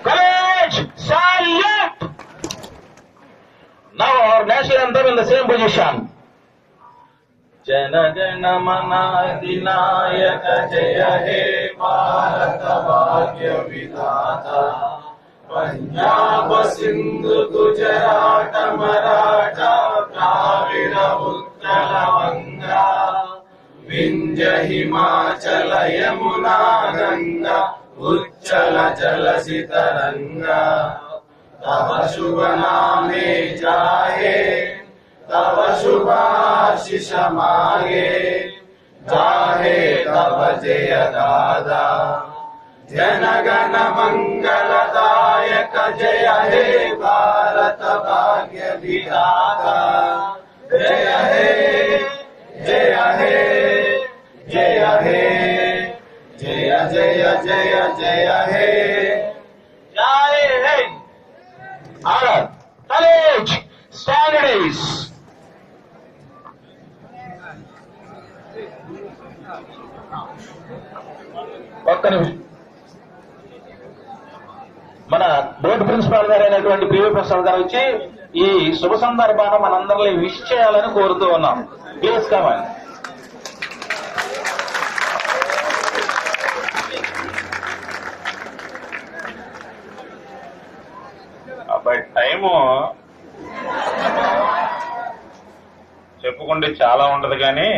College, salute! Now our national anthem in the same position. Jana Gana मन अधिनायक जय हे भारत भाग्य विधाता पंजाब सिंधु गुजरात मराठा द्राविड़ उत्कल गंगा विंध्य हिमाचल यमुना गंगा उच्चल जलसि तरंगा तव शुभ नामे जाए तव शुभाशिष मागे जाहे तव जय दादा जन गण मंगलदायक जय हे भारत भाग्य विधाता जय हे जय हे जय हे जय जय जय जय हे Jai Hind! Bharat! College! Standards! ఒక్క నిమిషం. మన బోర్డు ప్రిన్సిపాల్ గారు అయినటువంటి పివి ప్రసాద్ గారు వచ్చి ఈ శుభ సందర్భాన మనందరినీ విష్ చేయాలని కోరుతూ ఉన్నాం. Please command. అబ్బాయి టైము చెప్పుకుంటే చాలా ఉంటది కానీ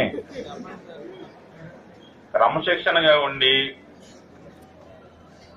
క్రమశిక్షణగా ఉండి